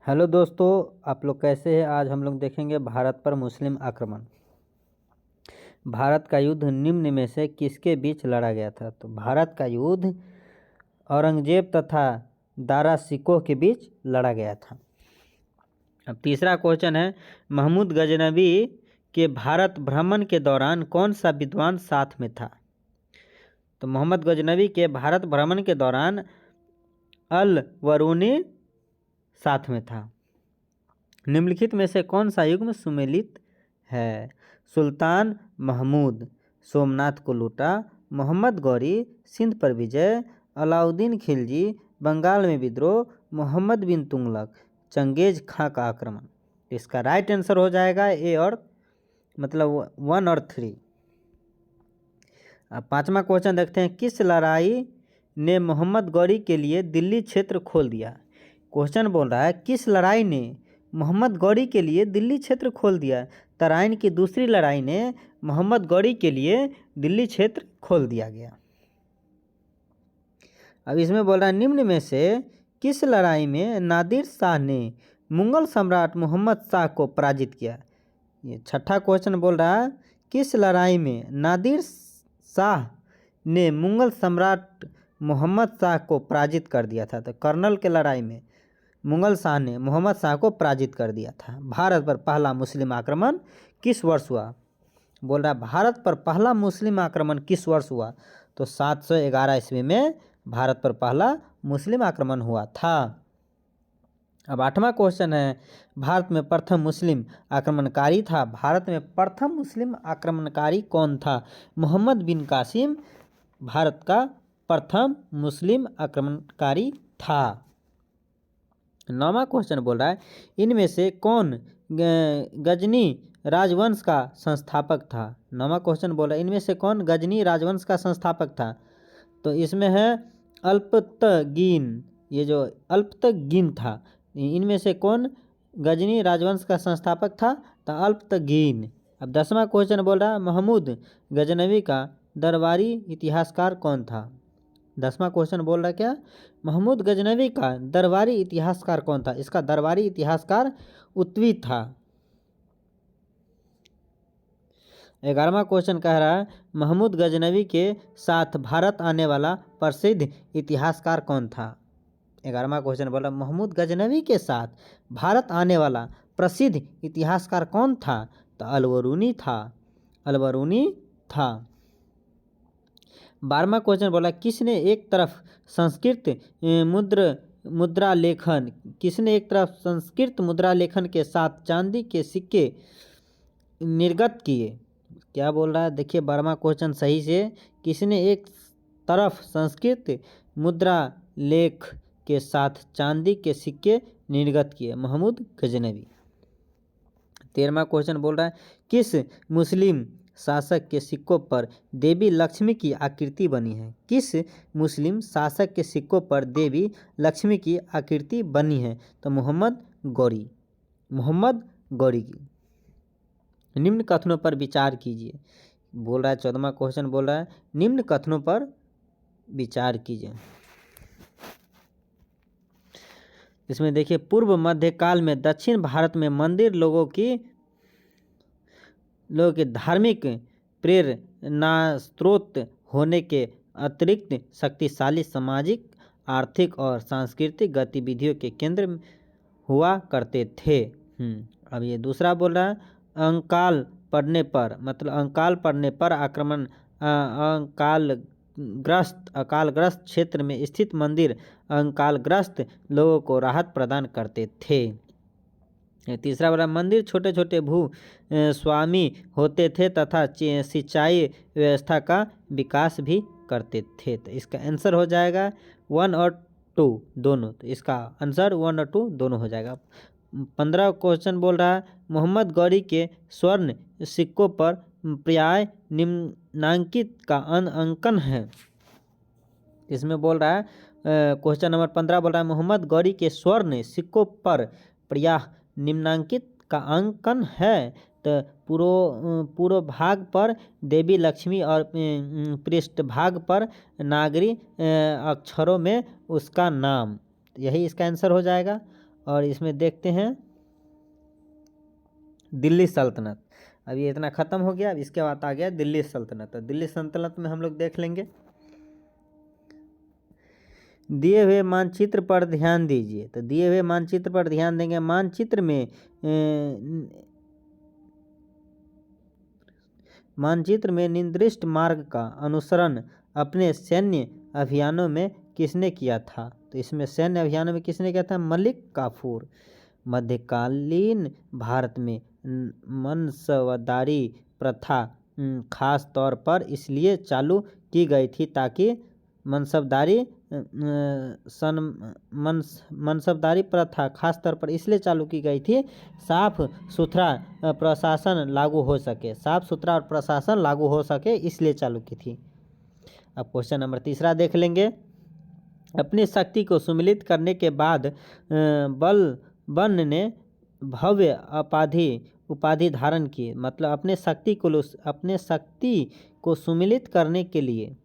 Hello दोस्तों, आप लोग कैसे हैं। आज हम लोग देखेंगे भारत पर मुस्लिम आक्रमण। भारत का युद्ध निम्न में से किसके बीच लड़ा गया था। तो भारत का युद्ध औरंगजेब तथा दारा सिकोह के बीच लड़ा गया था। अब तीसरा क्वेश्चन है, महमूद गजनवी के भारत भ्रमण के दौरान कौन सा विद्वान साथ में था। तो मोहम्मद गजनवी के भारत भ्रमण के दौरान अल वरूनी साथ में था। निम्नलिखित में से कौन सा युग्म सुमेलित है। सुल्तान महमूद सोमनाथ को लूटा, मोहम्मद गौरी सिंध पर विजय, अलाउद्दीन खिलजी बंगाल में विद्रोह, मोहम्मद बिन तुगलक चंगेज खां का आक्रमण। इसका राइट आंसर हो जाएगा ए और मतलब 1 और 3। अब पांचवा क्वेश्चन देखते हैं, किस लड़ाई ने मोहम्मद गौरी के लिए दिल्ली क्षेत्र खोल दिया। क्वेश्चन बोल रहा है किस लड़ाई ने मोहम्मद गौरी के लिए दिल्ली क्षेत्र खोल दिया। तराइन की दूसरी लड़ाई ने मोहम्मद गौरी के लिए दिल्ली क्षेत्र खोल दिया गया। अब इसमें बोल रहा है निम्न में से किस लड़ाई में नादिर शाह ने मुगल सम्राट मोहम्मद शाह को पराजित किया। ये छठा क्वेश्चन बोल रहा है किस लड़ाई में नादिर शाह ने मुगल सम्राट मोहम्मद शाह को पराजित कर दिया था। तो कर्नल के लड़ाई में मुगल शाह ने मोहम्मद शाह को पराजित कर दिया था। भारत पर पहला मुस्लिम आक्रमण किस वर्ष हुआ। बोल रहा है भारत पर पहला मुस्लिम आक्रमण किस वर्ष हुआ। तो 711 ईस्वी में भारत पर पहला मुस्लिम आक्रमण हुआ था। अब आठवां क्वेश्चन है, भारत में प्रथम मुस्लिम आक्रमणकारी था। भारत में प्रथम मुस्लिम आक्रमणकारी कौन था। मोहम्मद बिन कासिम भारत का प्रथम मुस्लिम आक्रमणकारी था। नौवां क्वेश्चन बोल रहा है इनमें से कौन गजनी राजवंश का संस्थापक था। नौवां क्वेश्चन बोल रहा है इनमें से कौन गजनी राजवंश का संस्थापक था। तो इसमें है अल्पतगीन। ये जो अल्पतगीन था, इनमें से कौन गजनी राजवंश का संस्थापक था। तो अल्पतगीन। अब 10वां क्वेश्चन बोल रहा है महमूद गजनवी का दरबारी इतिहासकार कौन था। 10वां क्वेश्चन बोल रहा है क्या, महमूद गजनवी का दरबारी इतिहासकार कौन था। इसका दरबारी इतिहासकार उत्वी था। 11वां क्वेश्चन कह रहा है महमूद गजनवी के साथ भारत आने वाला प्रसिद्ध इतिहासकार कौन था। 11वां क्वेश्चन बोला महमूद गजनवी के साथ भारत आने वाला प्रसिद्ध इतिहासकार कौन था। तो अलवरूनी था। अलवरूनी था। 12वां क्वेश्चन बोला किसने एक तरफ संस्कृत मुद्रा लेखन किसने एक तरफ संस्कृत मुद्रा लेखन के साथ चांदी के सिक्के निर्गत किए। क्या बोल रहा है देखिए 12वां क्वेश्चन सही से, किसने एक तरफ संस्कृत मुद्रा लेख के साथ चांदी के सिक्के निर्गत किए। महमूद गजनवी। 13वां क्वेश्चन बोल रहा है किस मुस्लिम शासक के सिक्कों पर देवी लक्ष्मी की आकृति बनी है। किस मुस्लिम शासक के सिक्कों पर देवी लक्ष्मी की आकृति बनी है। तो मोहम्मद गौरी। मोहम्मद गौरी की। निम्न कथनों पर विचार कीजिए बोल रहा है। 14वां क्वेश्चन बोल रहा है निम्न कथनों पर विचार कीजिए। इसमें देखिए पूर्व मध्यकाल में दक्षिण भारत में मंदिर लोगों के धार्मिक प्रेरणा स्रोत होने के अतिरिक्त शक्तिशाली सामाजिक, आर्थिक और सांस्कृतिक गतिविधियों के केंद्र हुआ करते थे। अब ये दूसरा बोल रहा है अंकाल पड़ने पर मतलब अंकाल पड़ने पर आक्रमण अकालग्रस्त क्षेत्र में स्थित मंदिर अंकालग्रस्त लोगों को राहत प्रदान करते थे। तीसरा बोला मंदिर छोटे छोटे भू स्वामी होते थे तथा सिंचाई व्यवस्था का विकास भी करते थे। तो इसका आंसर हो जाएगा 1 और 2 दोनों। तो इसका आंसर 1 और 2 दोनों हो जाएगा। 15 क्वेश्चन बोल रहा है मोहम्मद गौरी के स्वर्ण सिक्कों पर प्राय निम्नांकित का अंकन है। इसमें बोल रहा है क्वेश्चन नंबर 15 बोल रहा है मोहम्मद गौरी के स्वर्ण सिक्कों पर प्राय निम्नांकित का अंकन है। तो पूर्व भाग पर देवी लक्ष्मी और पृष्ठभाग पर नागरी अक्षरों में उसका नाम। यही इसका आंसर हो जाएगा। और इसमें देखते हैं दिल्ली सल्तनत। अब ये इतना ख़त्म हो गया। अब इसके बाद आ गया दिल्ली सल्तनत। तो दिल्ली सल्तनत में हम लोग देख लेंगे। दिए हुए मानचित्र पर ध्यान दीजिए। तो दिए हुए मानचित्र पर ध्यान देंगे। मानचित्र में निर्दिष्ट मार्ग का अनुसरण अपने सैन्य अभियानों में किसने किया था? तो इसमें सैन्य अभियानों में किसने किया था? मलिक काफूर। मध्यकालीन भारत में मनसबदारी प्रथा खास तौर पर इसलिए चालू की गई थी ताकि मनसबदारी प्रथा खास तौर पर इसलिए चालू की गई थी साफ सुथरा प्रशासन लागू हो सके। साफ सुथरा और प्रशासन लागू हो सके इसलिए चालू की थी। अब क्वेश्चन नंबर 3 देख लेंगे। अपनी शक्ति को सुमिलित करने के बाद बलबन ने भव्य उपाधि धारण की। मतलब अपने शक्ति को सुमिलित करने के लिए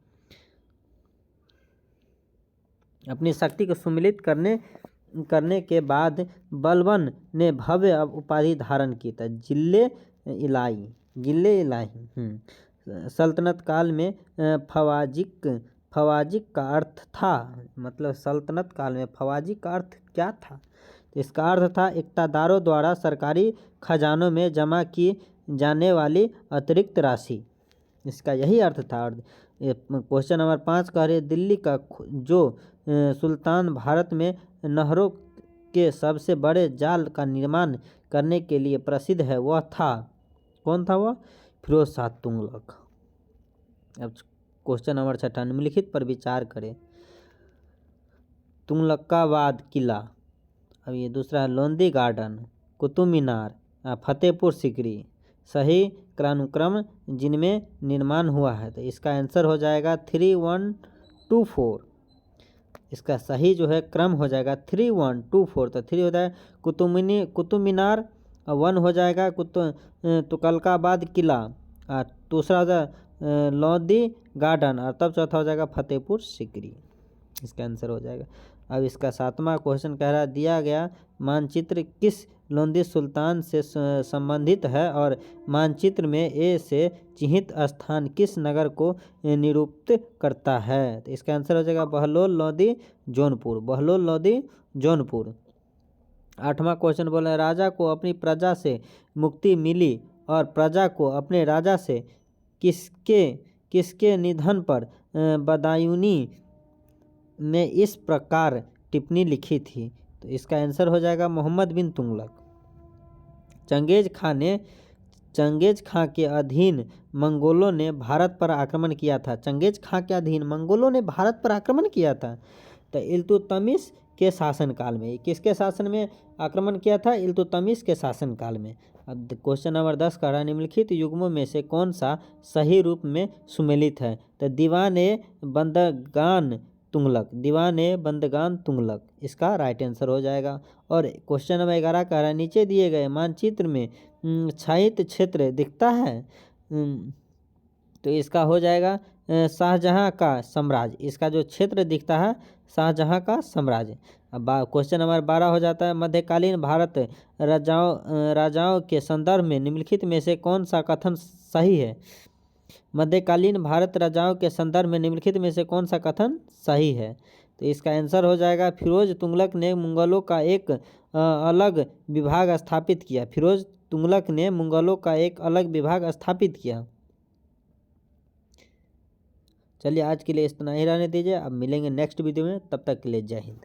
अपनी शक्ति को सुमिलित करने के बाद बलबन ने भव्य उपाधि धारण की था, जिले इलाही। सल्तनत काल में फवाजिक का अर्थ था। मतलब सल्तनत काल में फवाजिक का अर्थ क्या था? तो इसका अर्थ था इक़्तिदारों द्वारा सरकारी खजानों में जमा की जाने वाली अतिरिक्त राशि। इसका यही अर्थ था। क्वेश्चन नंबर 5 कह रहे दिल्ली का जो सुल्तान भारत में नहरों के सबसे बड़े जाल का निर्माण करने के लिए प्रसिद्ध है वह था। कौन था वह? फिरोज शाह तुगलक। अब क्वेश्चन नंबर 6 निम्नलिखित पर विचार करें। तुगलकाबाद किला। अब ये दूसरा है लोंदी गार्डन, कुतुब मीनार, फतेहपुर सिकरी। सही क्रम जिनमें निर्माण हुआ है। तो इसका आंसर हो जाएगा 3, 1, 2, 4। इसका सही जो है क्रम हो जाएगा 3, 1, 2, 4। तो 3 हो जाएगा कुतुब मीनार, 1 हो जाएगा तुगलकाबाद किला, और दूसरा हो जाएगा लोंदी गार्डन, और तब चौथा हो जाएगा फतेहपुर सिकरी। इसका आंसर हो जाएगा। अब इसका 7वां क्वेश्चन कह रहा है दिया गया मानचित्र किस लोंदी सुल्तान से संबंधित है और मानचित्र में ए से चिह्नित स्थान किस नगर को निरूपित करता है? तो इसका आंसर हो जाएगा बहलोल लोदी जौनपुर। बहलोल लोदी जौनपुर। 8वां क्वेश्चन बोला है राजा को अपनी प्रजा से मुक्ति मिली और प्रजा को अपने राजा से किसके निधन पर बदायूनी ने इस प्रकार टिप्पणी लिखी थी? तो इसका आंसर हो जाएगा मोहम्मद बिन तुगलक। चंगेज खां के अधीन मंगोलों ने भारत पर आक्रमण किया था। चंगेज खां के अधीन मंगोलों ने भारत पर आक्रमण किया था। तो इल्तुतमिश के शासनकाल में। किसके शासन में आक्रमण किया था? इल्तुतमिश के शासनकाल में। अब क्वेश्चन नंबर 10 का रहा निम्नलिखित युग्मों में से कौन सा सही रूप में सुमेलित है? तो दीवान-ए-बंदगान तुगलक इसका राइट आंसर हो जाएगा। और क्वेश्चन नंबर 11 कह रहा है नीचे दिए गए मानचित्र में छायित क्षेत्र दिखता है। तो इसका हो जाएगा शाहजहां का साम्राज्य। इसका जो क्षेत्र दिखता है शाहजहां का साम्राज्य। अब क्वेश्चन नंबर 12 हो जाता है मध्यकालीन भारत राजाओं के संदर्भ में निम्नलिखित में से कौन सा कथन सही है? मध्यकालीन भारत राजाओं के संदर्भ में निम्नलिखित में से कौन सा कथन सही है? तो इसका आंसर हो जाएगा फिरोज तुगलक ने मुगलों का एक अलग विभाग स्थापित किया। फिरोज तुगलक ने मुगलों का एक अलग विभाग स्थापित किया। चलिए आज के लिए इतना ही रहने दीजिए। अब मिलेंगे नेक्स्ट वीडियो में, तब तक के लिए जय हिंद।